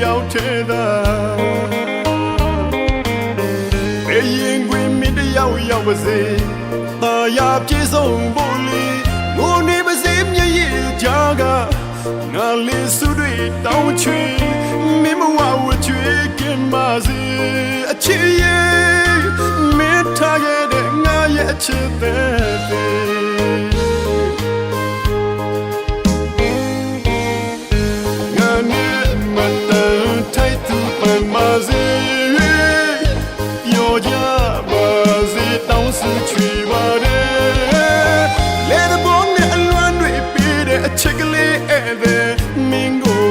ရောက်ထဲသာဘယ်ရင်ခွင်မင်းတယောက်ရောက်ပါစေတာယာပြေဆုံးဖို့လေငိုနေပါစေမျက်ရည်ကြားကငါလေးစုတွေတောင်းချွေမင်းမဝဝချွေကင်းပါစေအချစ်ရဲ့မင်းထားခဲ့တဲ့ငါရဲ့အချစ်တဲ့ချစ်ကလေးအဲ့ဒါမင်းကို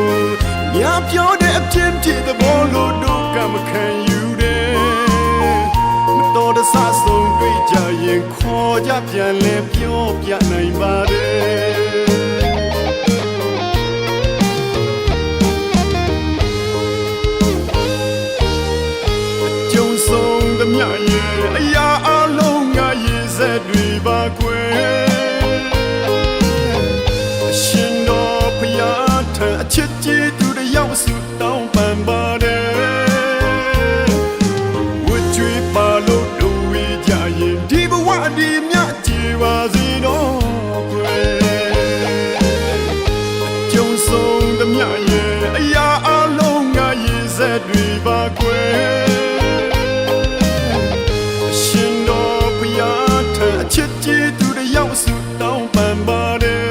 ညပြောတဲ့အပြင်းပြေတဲ့ဘောလို့တို့ကမခံယူတယ်မတော်တဆဆုံးတွေ့ကြရင်ခေါ်ကြပြန်လဲပြောပြနိုင်ပါတယ်ကြုံဆုံးသမျှရဲ့အရာအလုံးငါရေးစက်တွေပါကွယ်အချစ်ကြီးသူတယောက်စုတောင်းပန်ပါတယ်ဝတ်ကြွေးပါလို့တို့ဝေးကြရင်ဒီဘဝဒီမြကြည်ပါစေတော့ကွယ်ကြုံဆုံးသမျှရဲ့အရာအလုံးငါရေးစက်တွေပါကွယ်အရှင်တော်ဘုရားထံအချစ်ကြီးသူတယောက်စုတောင်းပန်ပါတယ်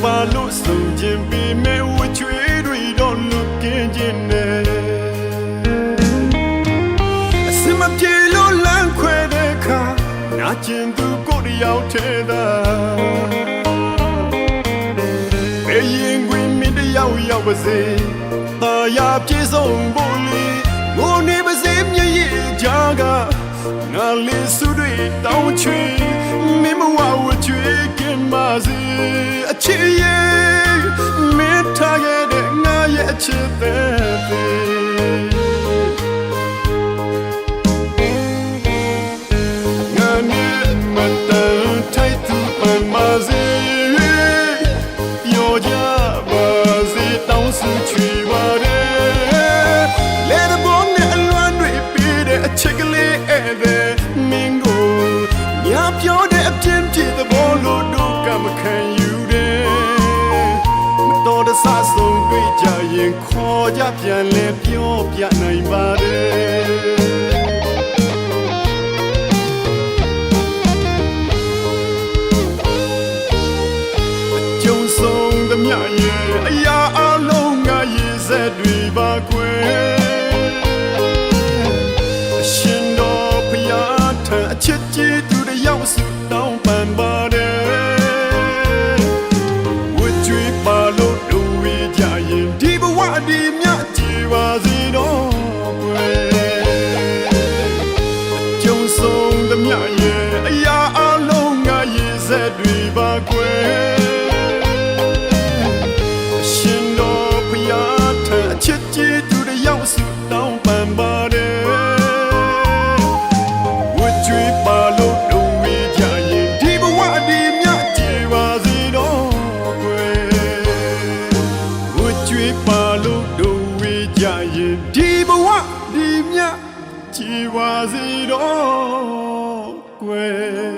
ပါလို့ဆုံးခြင်းပေးမဲ့ဝချွေးတွေတော့လွတ်ကင်းခြင်းနဲ့အစမပြေလို့လမ်းခွဲတဲ့ခါနာကျင်သူကိုတယောက်ထဲသာဘယ်ရင်ခွင်မင်းတယောက်ရောက်ပါစေတာယာပြေဆုံးဖို့လေငိုနေပါစေမျက်ရည်ကြားကငါလေးစုတွေတောင်းချွေမင်းမဝဝချွေကင်းပါစေအချစ်ရဲ့မင်းထားခဲ့တဲ့ငါရဲ့အချစ်တဲ့ငါနဲ့မတန်ထိုက်သူပန်ပါစေပြောကြပါစေတောင်းစုချွေပါတယ်လေတဲ့ဘုံနဲ့အလွမ်းတွေပေးတဲ့အချစ်ကလေးအဲ့ဒါမင်းကိုညပြောတဲ့အပြင်းပြေတဲ့ဘောလို့တို့ကမခံယူဆဆုံးတွေ့ကြရင်ခေါ်ကြပြန်လဲပြောပြနိုင်ပါတယ်ကြုံဆုံးသမျှရဲ့အရာအလုံးငါရေးစက်တွေပါကွယ်အရှင်တော်ဘုရားထံအချစ်ကြီးသူတယောက်စုတောင်းပန်ပါတယ်ဝတ်ကြွေးပါလို့ဒီဘဝဒီမြကြည်ပါစေတော့ကွယ်ကြုံဆုံးသမျှရဲ့အရာအလုံးငါရေးစက်တွေပါကွယ်အရှင်တော်ဘုရားထံအချစ်ကြီးသူတယောက်စုတောင်းပန်ပါတယ်ဝတ်ကြွေးပါလို့တို့ဝေးကြရင်ဒီဘဝဒီမြကြည်ပါစေတော့ကွယ်ဝတ်ကြွေးပါလို့တို့ဝေးကြရင်ဒီဘဝဒီမြကြည်ပါစေတော့ကွယ်